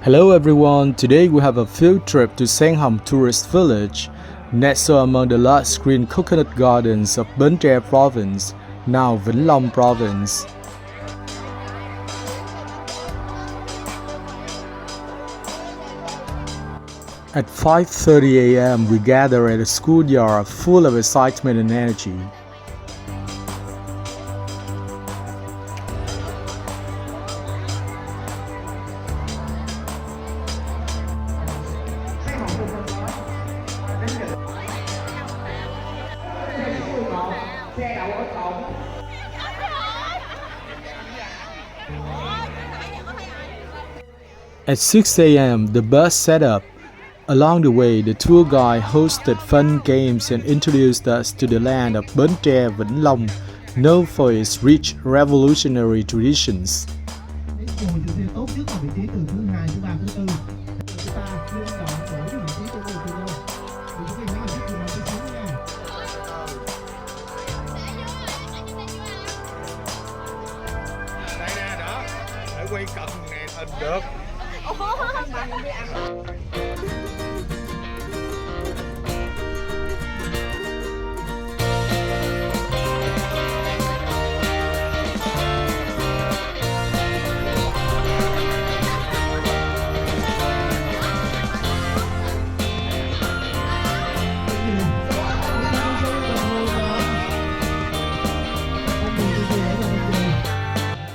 Hello everyone, today we have a field trip to Sen Hong Tourist Village, nestled among the lush green coconut gardens of Bến Province, now Vinh Long Province. At 5:30 a.m. we gather at a schoolyard full of excitement and energy. At 6 a.m. the bus set up. Along the way, the tour guide hosted fun games and introduced us to the land of Bến Vĩnh Long, known for its rich revolutionary traditions.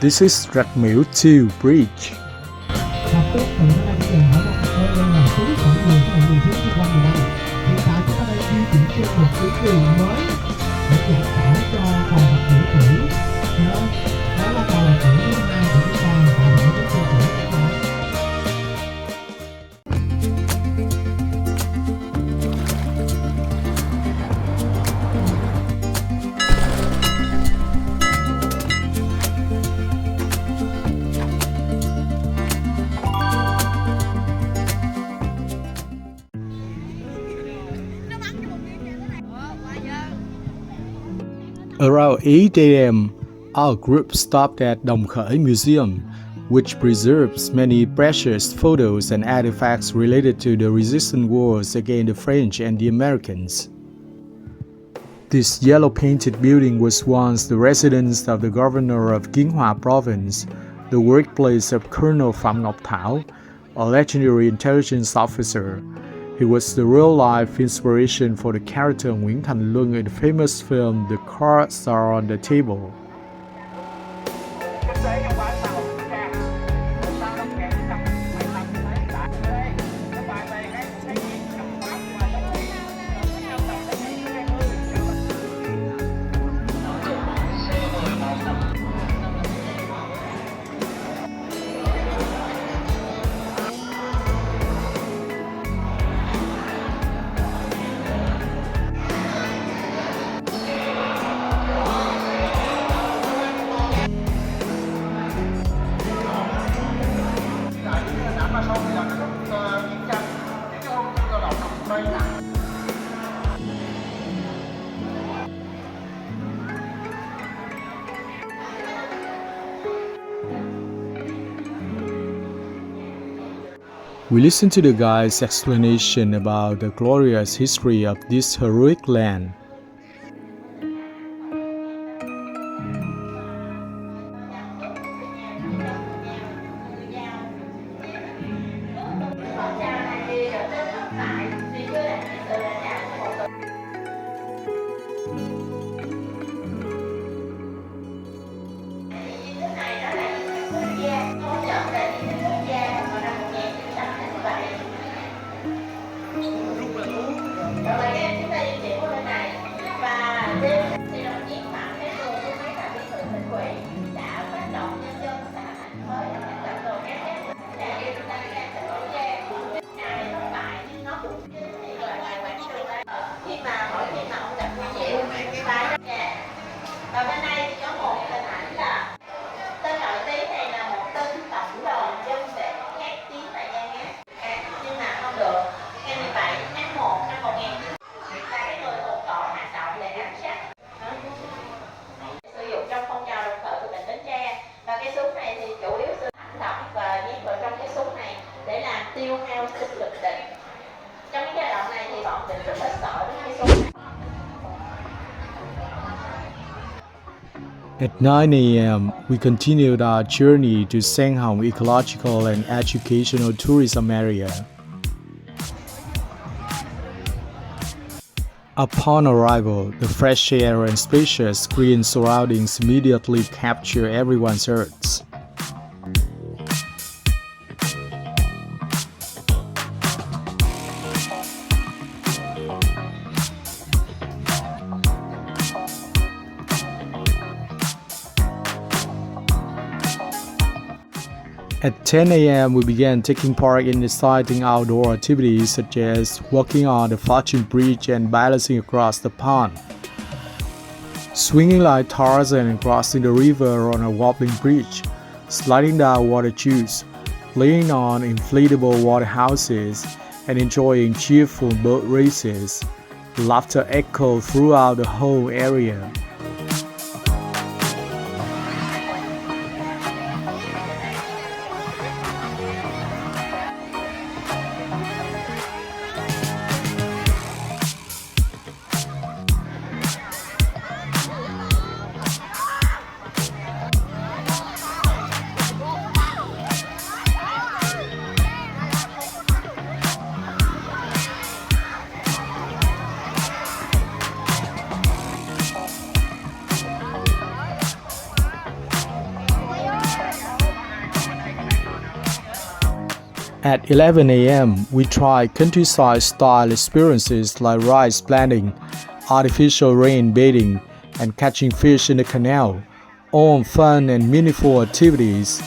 This is Miếu 2 Bridge. Around 8 a.m., our group stopped at Dong Khoi Museum, which preserves many precious photos and artifacts related to the resistance wars against the French and the Americans. This yellow-painted building was once the residence of the governor of Ngoại Province, the workplace of Colonel Phạm Ngọc Thảo, a legendary intelligence officer. He was the real-life inspiration for the character Nguyễn Thành Luân in the famous film The Cards Are on the Table. We listened to the guide's explanation about the glorious history of this heroic land. Và bên đây thì có một hình ảnh là tên nổi tiếng này là một tên tổng đồn dân để khét tiếng tại gian hát nhưng mà không được. Ngày 17 tháng 1 năm 1900 mình rất là sợ nó hay xuống. At 9 a.m., we continued our journey to Sen Hồng Ecological and Educational Tourism Area. Upon arrival, the fresh air and spacious green surroundings immediately capture everyone's hearts. At 10 a.m., we began taking part in exciting outdoor activities such as walking on the floating bridge and balancing across the pond, swinging like Tarzan and crossing the river on a wobbling bridge, sliding down water chutes, playing on inflatable water houses, and enjoying cheerful boat races. Laughter echoed throughout the whole area. At 11 a.m., we tried countryside-style experiences like rice planting, artificial rain bathing, and catching fish in the canal, all fun and meaningful activities.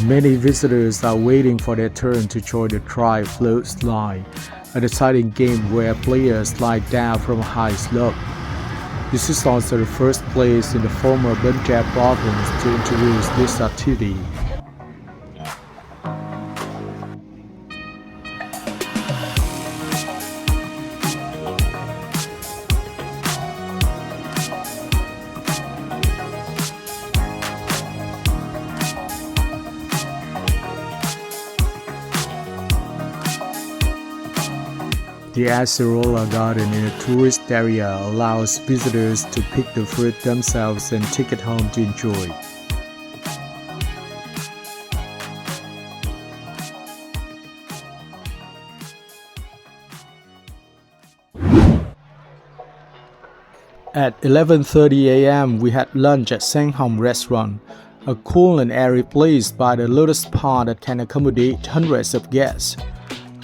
Many visitors are waiting for their turn to join the tri float slide, an exciting game where players slide down from a high slope. This is also the first place in the former Vinh Long Province to introduce this activity. The acerola garden in a tourist area allows visitors to pick the fruit themselves and take it home to enjoy. At 11:30 a.m., we had lunch at Sen Hồng restaurant, a cool and airy place by the lotus pond that can accommodate hundreds of guests.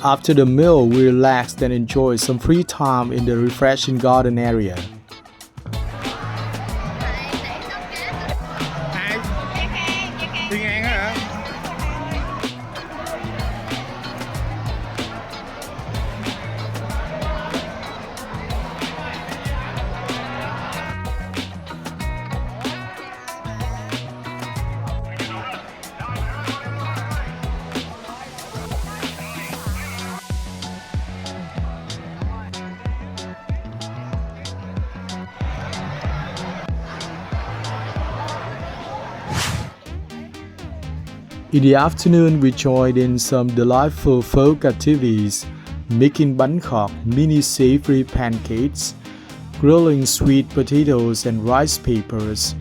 After the meal, we relaxed and enjoyed some free time in the refreshing garden area. In the afternoon, we joined in some delightful folk activities, making bánh khọt, mini savory pancakes, grilling sweet potatoes and rice papers.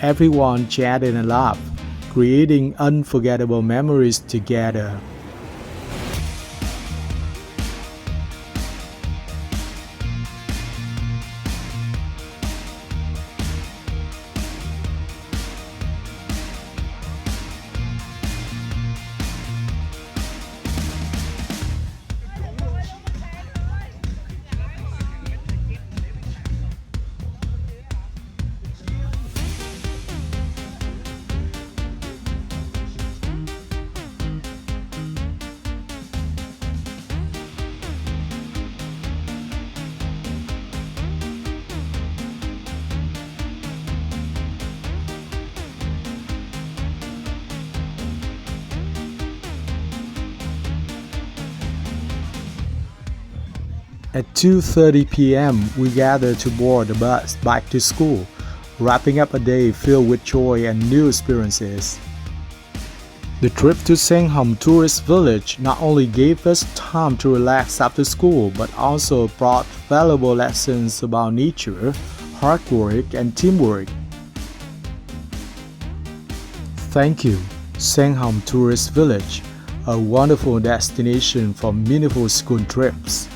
Everyone chatted and laughed, creating unforgettable memories together. At 2:30 p.m., we gather to board the bus back to school, wrapping up a day filled with joy and new experiences. The trip to Sen Hong Tourist Village not only gave us time to relax after school, but also brought valuable lessons about nature, hard work, and teamwork. Thank you, Sen Hong Tourist Village, a wonderful destination for meaningful school trips.